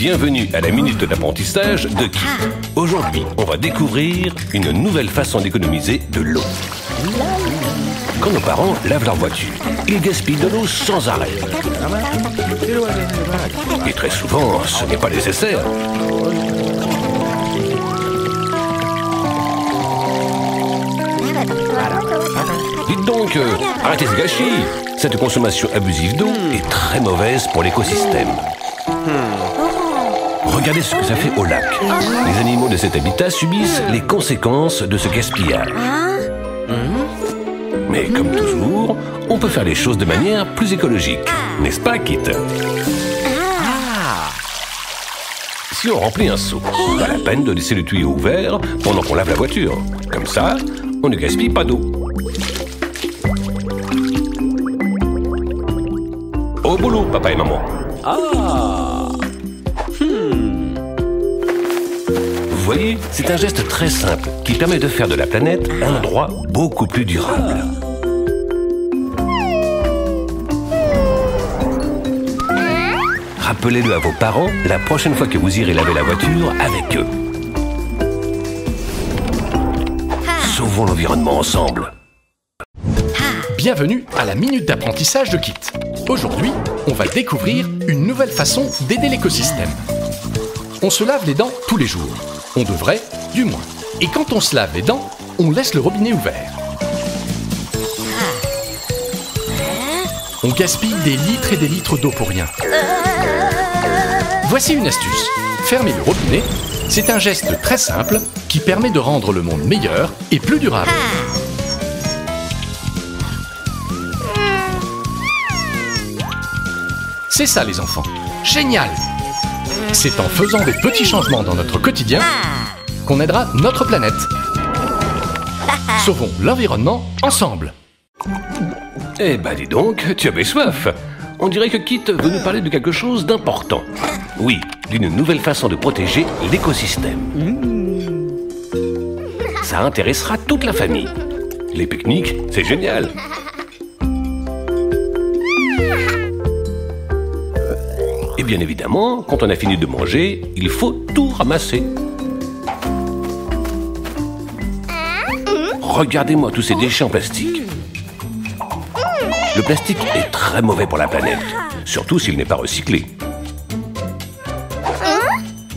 Bienvenue à la Minute d'apprentissage de Kit. Aujourd'hui, on va découvrir une nouvelle façon d'économiser de l'eau. Quand nos parents lavent leur voiture, ils gaspillent de l'eau sans arrêt. Et très souvent, ce n'est pas nécessaire. Dites donc, arrêtez ce gâchis. Cette consommation abusive d'eau est très mauvaise pour l'écosystème. Regardez ce que ça fait au lac. Les animaux de cet habitat subissent les conséquences de ce gaspillage. Mais comme toujours, on peut faire les choses de manière plus écologique. N'est-ce pas, Kit? Si on remplit un seau, pas la peine de laisser le tuyau ouvert pendant qu'on lave la voiture. Comme ça, on ne gaspille pas d'eau. Au boulot, papa et maman. Vous voyez, c'est un geste très simple qui permet de faire de la planète un endroit beaucoup plus durable. Rappelez-le à vos parents la prochaine fois que vous irez laver la voiture avec eux. Sauvons l'environnement ensemble. Bienvenue à la Minute d'apprentissage de Kit. Aujourd'hui, on va découvrir une nouvelle façon d'aider l'écosystème. On se lave les dents tous les jours. On devrait, du moins. Et quand on se lave les dents, on laisse le robinet ouvert. On gaspille des litres et des litres d'eau pour rien. Voici une astuce. Fermer le robinet, c'est un geste très simple qui permet de rendre le monde meilleur et plus durable. C'est ça les enfants. Génial! C'est en faisant des petits changements dans notre quotidien qu'on aidera notre planète. Sauvons l'environnement ensemble. Eh ben dis donc, tu avais soif. On dirait que Kit veut nous parler de quelque chose d'important. Oui, d'une nouvelle façon de protéger l'écosystème. Ça intéressera toute la famille. Les pique-niques, c'est génial. Et bien évidemment, quand on a fini de manger, il faut tout ramasser. Regardez-moi tous ces déchets en plastique. Le plastique est très mauvais pour la planète, surtout s'il n'est pas recyclé.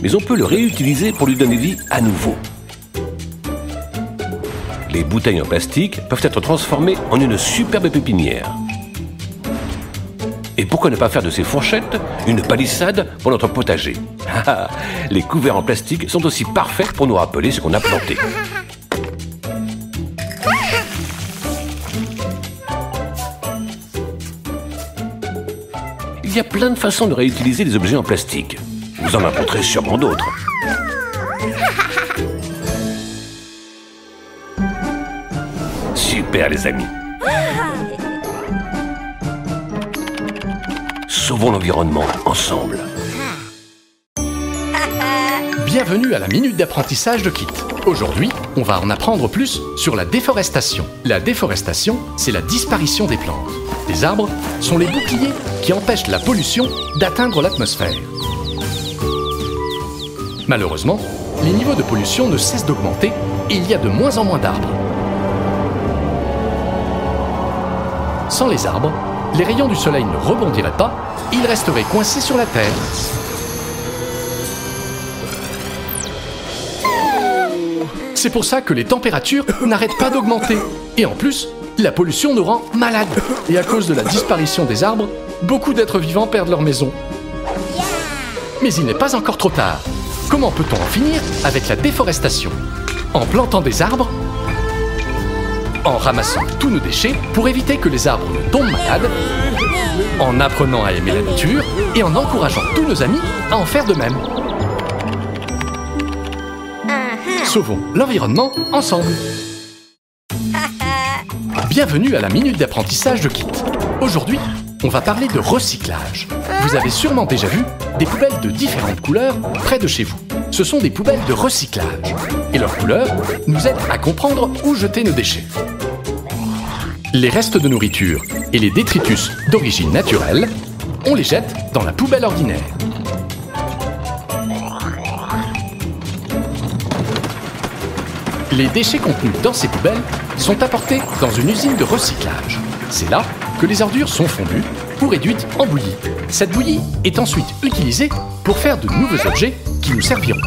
Mais on peut le réutiliser pour lui donner vie à nouveau. Les bouteilles en plastique peuvent être transformées en une superbe pépinière. Et pourquoi ne pas faire de ces fourchettes une palissade pour notre potager? Les couverts en plastique sont aussi parfaits pour nous rappeler ce qu'on a planté. Il y a plein de façons de réutiliser les objets en plastique. Vous en rencontrez sûrement d'autres. Super les amis. Sauvons l'environnement ensemble. Bienvenue à la Minute d'apprentissage de Kit. Aujourd'hui, on va en apprendre plus sur la déforestation. La déforestation, c'est la disparition des plantes. Les arbres sont les boucliers qui empêchent la pollution d'atteindre l'atmosphère. Malheureusement, les niveaux de pollution ne cessent d'augmenter et il y a de moins en moins d'arbres. Sans les arbres, les rayons du soleil ne rebondiraient pas, ils resteraient coincés sur la Terre. C'est pour ça que les températures n'arrêtent pas d'augmenter. Et en plus, la pollution nous rend malades. Et à cause de la disparition des arbres, beaucoup d'êtres vivants perdent leur maison. Mais il n'est pas encore trop tard. Comment peut-on en finir avec la déforestation? En plantant des arbres, en ramassant tous nos déchets pour éviter que les arbres ne tombent malades, en apprenant à aimer la nature et en encourageant tous nos amis à en faire de même. Sauvons l'environnement ensemble. Bienvenue à la Minute d'apprentissage de Kit. Aujourd'hui, on va parler de recyclage. Vous avez sûrement déjà vu des poubelles de différentes couleurs près de chez vous. Ce sont des poubelles de recyclage. Et leurs couleurs nous aident à comprendre où jeter nos déchets. Les restes de nourriture et les détritus d'origine naturelle, on les jette dans la poubelle ordinaire. Les déchets contenus dans ces poubelles sont apportés dans une usine de recyclage. C'est là que les ordures sont fondues ou réduites en bouillie. Cette bouillie est ensuite utilisée pour faire de nouveaux objets qui nous serviront.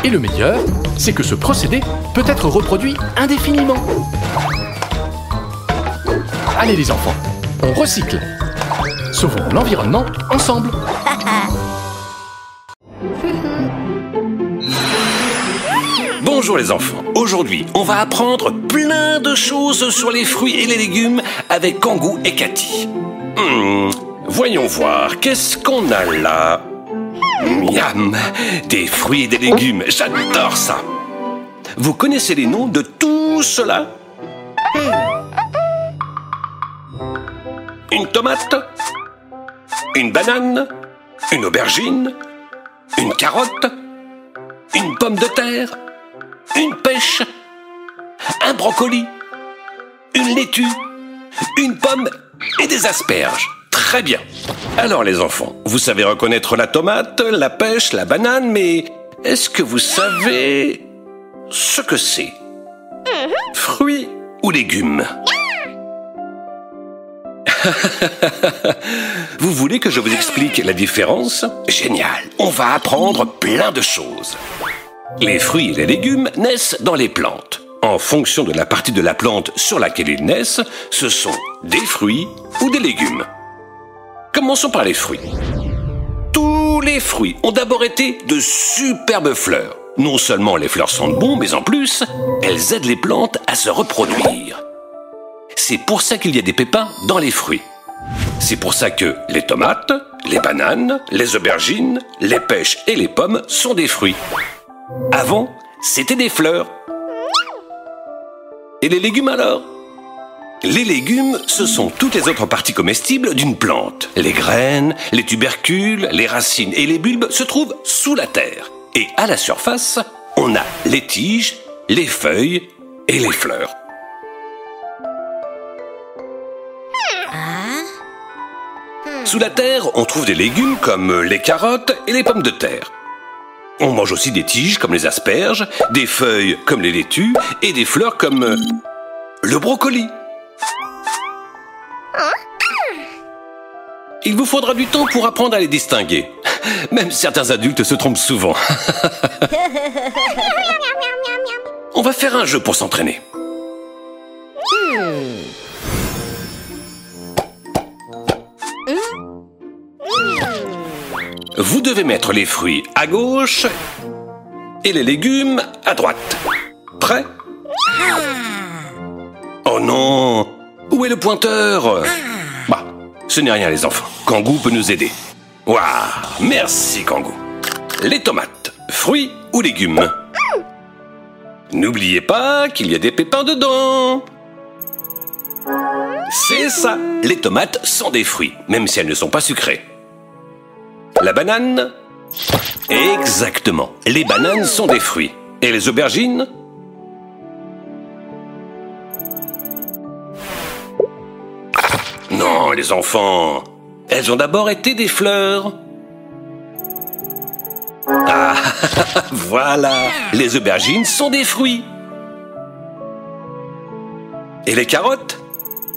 Et le meilleur, c'est que ce procédé peut être reproduit indéfiniment. Allez les enfants, on recycle. Sauvons l'environnement ensemble. Bonjour les enfants, aujourd'hui on va apprendre plein de choses sur les fruits et les légumes avec Kangoo et Cathy. Voyons voir, qu'est-ce qu'on a là? Miam, des fruits et des légumes, j'adore ça. Vous connaissez les noms de tout cela? Une tomate, une banane, une aubergine, une carotte, une pomme de terre, une pêche, un brocoli, une laitue, une pomme et des asperges. Très bien. Alors les enfants, vous savez reconnaître la tomate, la pêche, la banane, mais est-ce que vous savez ce que c'est? Fruits ou légumes? Vous voulez que je vous explique la différence? Génial, on va apprendre plein de choses. Les fruits et les légumes naissent dans les plantes. En fonction de la partie de la plante sur laquelle ils naissent, ce sont des fruits ou des légumes. Commençons par les fruits. Tous les fruits ont d'abord été de superbes fleurs. Non seulement les fleurs sentent bon, mais en plus, elles aident les plantes à se reproduire. C'est pour ça qu'il y a des pépins dans les fruits. C'est pour ça que les tomates, les bananes, les aubergines, les pêches et les pommes sont des fruits. Avant, c'était des fleurs. Et les légumes alors? Les légumes, ce sont toutes les autres parties comestibles d'une plante. Les graines, les tubercules, les racines et les bulbes se trouvent sous la terre. Et à la surface, on a les tiges, les feuilles et les fleurs. Sous la terre, on trouve des légumes comme les carottes et les pommes de terre. On mange aussi des tiges comme les asperges, des feuilles comme les laitues et des fleurs comme le brocoli. Il vous faudra du temps pour apprendre à les distinguer. Même certains adultes se trompent souvent. On va faire un jeu pour s'entraîner. Vous devez mettre les fruits à gauche et les légumes à droite. Prêt? Oh non! Où est le pointeur? Bah, ce n'est rien les enfants. Kangoo peut nous aider. Waouh! Merci Kangoo. Les tomates, fruits ou légumes? N'oubliez pas qu'il y a des pépins dedans. C'est ça! Les tomates sont des fruits, même si elles ne sont pas sucrées. La banane? Exactement. Les bananes sont des fruits. Et les aubergines? Non, les enfants. Elles ont d'abord été des fleurs. Ah, voilà. Les aubergines sont des fruits. Et les carottes?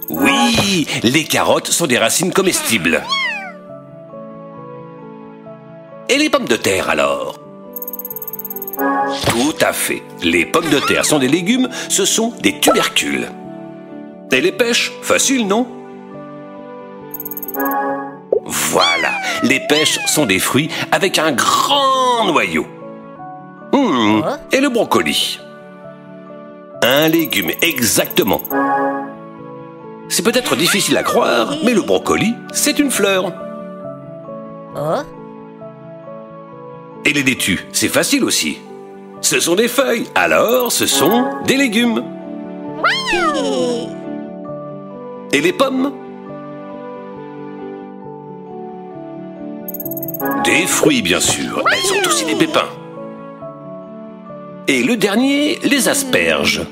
Oui, les carottes sont des racines comestibles. Et les pommes de terre alors? Tout à fait. Les pommes de terre sont des légumes, ce sont des tubercules. Et les pêches? Facile, non? Voilà, les pêches sont des fruits avec un grand noyau. Et le brocoli? Un légume, exactement. C'est peut-être difficile à croire, mais le brocoli, c'est une fleur. Et les laitues, c'est facile aussi. Ce sont des feuilles, alors ce sont des légumes. Et les pommes? Des fruits, bien sûr. Elles sont aussi des pépins. Et le dernier, les asperges.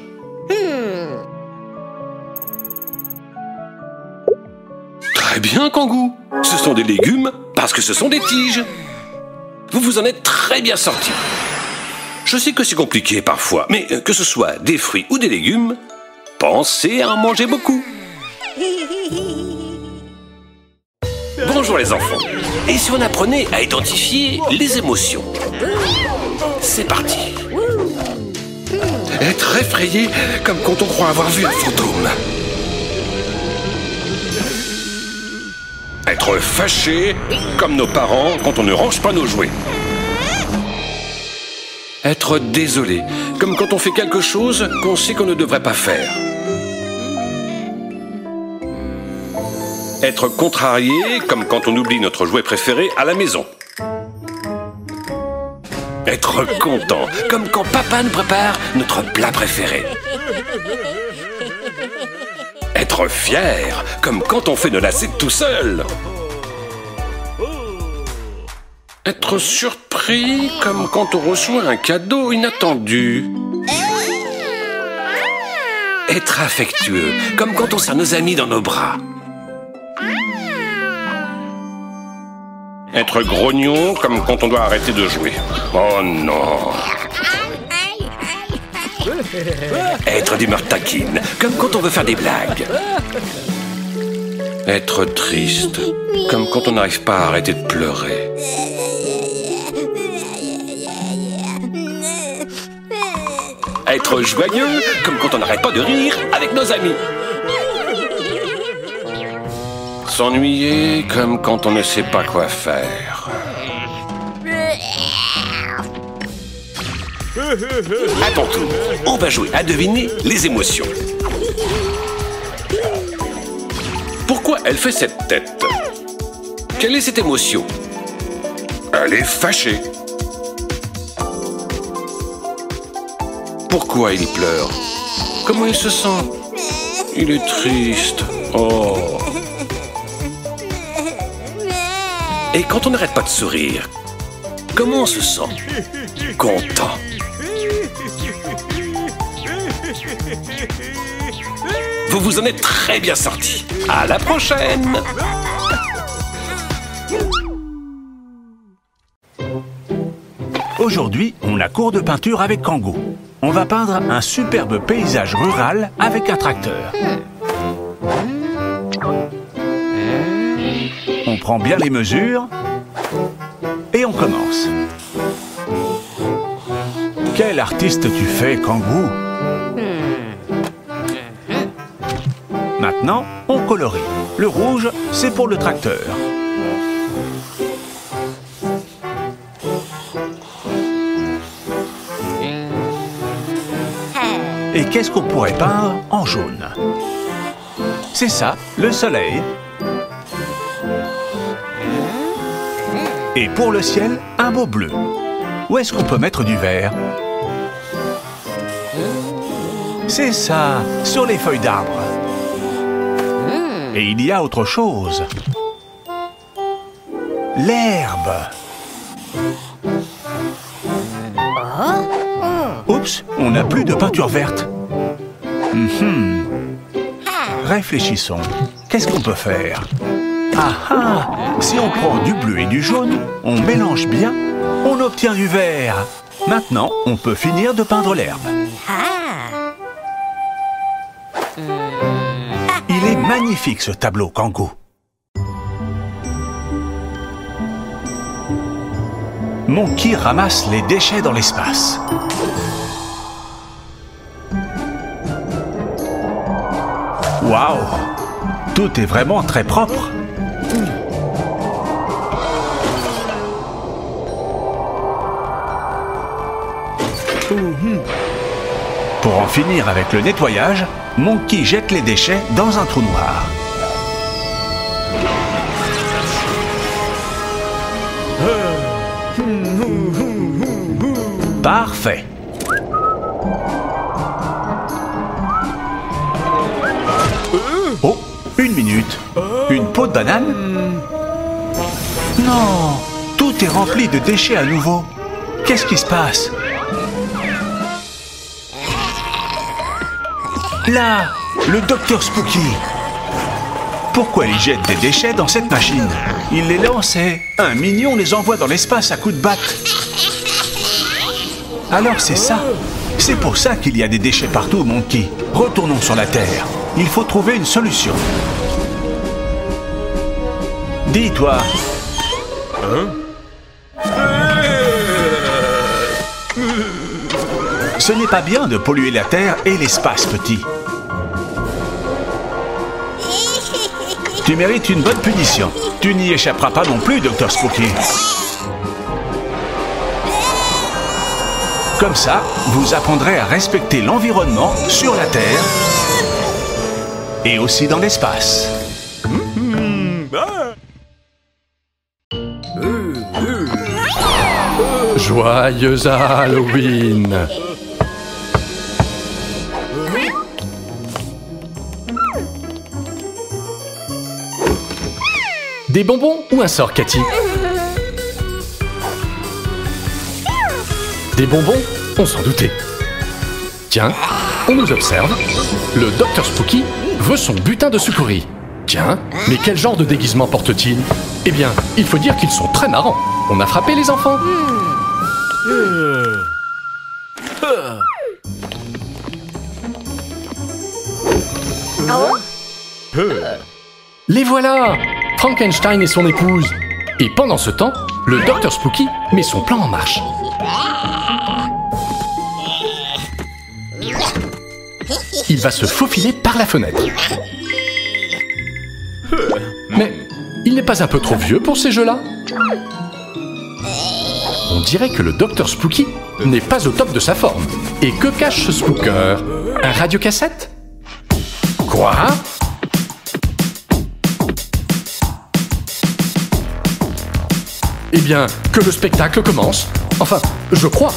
Très bien, Kangoo. Ce sont des légumes parce que ce sont des tiges. Vous vous en êtes très bien sortis. Je sais que c'est compliqué parfois, mais que ce soit des fruits ou des légumes, pensez à en manger beaucoup. Bonjour les enfants. Et si on apprenait à identifier les émotions? C'est parti. Être effrayé comme quand on croit avoir vu un fantôme. Être fâché comme nos parents quand on ne range pas nos jouets. Être désolé comme quand on fait quelque chose qu'on sait qu'on ne devrait pas faire. Être contrarié comme quand on oublie notre jouet préféré à la maison. Être content comme quand papa nous prépare notre plat préféré. Être fier comme quand on fait de la zik tout seul. Être surpris comme quand on reçoit un cadeau inattendu. Être affectueux comme quand on serre nos amis dans nos bras. Être grognon comme quand on doit arrêter de jouer. Oh non! Être d'humeur taquine comme quand on veut faire des blagues. Être triste comme quand on n'arrive pas à arrêter de pleurer. Être joyeux comme quand on n'arrête pas de rire avec nos amis. S'ennuyer comme quand on ne sait pas quoi faire. À ton tour, on va jouer à deviner les émotions. Pourquoi elle fait cette tête? Quelle est cette émotion? Elle est fâchée. Pourquoi il pleure? Comment il se sent? Il est triste. Oh. Et quand on n'arrête pas de sourire, comment on se sent? Content. Vous vous en êtes très bien sortis. À la prochaine! Aujourd'hui, on a cours de peinture avec Kangoo. On va peindre un superbe paysage rural avec un tracteur. On prend bien les mesures et on commence. Quel artiste tu fais, Kangoo? Maintenant, on colorie. Le rouge, c'est pour le tracteur. Et qu'est-ce qu'on pourrait peindre en jaune? C'est ça, le soleil. Et pour le ciel, un beau bleu. Où est-ce qu'on peut mettre du vert? C'est ça, sur les feuilles d'arbre. Et il y a autre chose. L'herbe. Oups, on n'a plus de peinture verte. Réfléchissons. Qu'est-ce qu'on peut faire? Ah ah! Si on prend du bleu et du jaune, on mélange bien, on obtient du vert. Maintenant, on peut finir de peindre l'herbe. Il est magnifique ce tableau, Kangoo. Monkey ramasse les déchets dans l'espace. Waouh! Tout est vraiment très propre. Pour en finir avec le nettoyage, Monkey jette les déchets dans un trou noir. Parfait. Oh, une minute. Une peau de banane? Non, tout est rempli de déchets à nouveau. Qu'est-ce qui se passe? Là, le docteur Spooky. Pourquoi il jette des déchets dans cette machine? Il les lance et un mignon les envoie dans l'espace à coups de batte. Alors c'est ça. C'est pour ça qu'il y a des déchets partout, Monkey. Retournons sur la Terre. Il faut trouver une solution. Dis-toi. Ce n'est pas bien de polluer la Terre et l'espace, petit. Tu mérites une bonne punition. Tu n'y échapperas pas non plus, Dr. Spooky. Comme ça, vous apprendrez à respecter l'environnement sur la Terre et aussi dans l'espace. Joyeux Halloween! Des bonbons ou un sort, Cathy? Des bonbons? On s'en doutait. Tiens, on nous observe. Le Dr Spooky veut son butin de sucrerie. Tiens, mais quel genre de déguisement porte-t-il? Eh bien, il faut dire qu'ils sont très marrants. On a frappé les enfants. Les voilà! Frankenstein et son épouse. Et pendant ce temps, le Dr Spooky met son plan en marche. Il va se faufiler par la fenêtre. Mais il n'est pas un peu trop vieux pour ces jeux-là? On dirait que le Dr Spooky n'est pas au top de sa forme. Et que cache ce spooker? Un radiocassette? Quoi? Eh bien, que le spectacle commence. Enfin, je crois.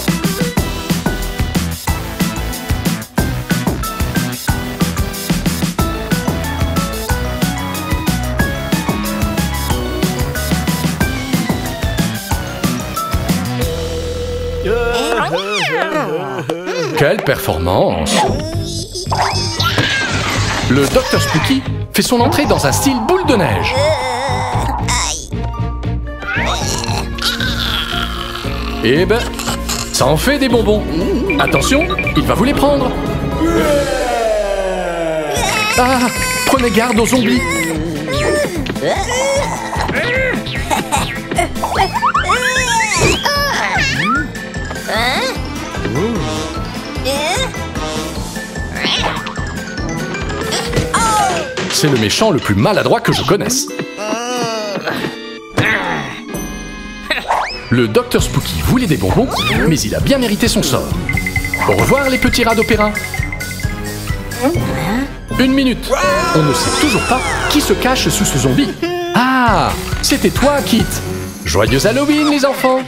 Quelle performance! Le Dr Spooky fait son entrée dans un style boule de neige. Eh ben, ça en fait des bonbons. Attention, il va vous les prendre. Ah, prenez garde aux zombies. C'est le méchant le plus maladroit que je connaisse. Le Dr Spooky voulait des bonbons, mais il a bien mérité son sort. Au revoir les petits rats d'opéra. 1 minute. On ne sait toujours pas qui se cache sous ce zombie. Ah, c'était toi, Kit. Joyeux Halloween, les enfants.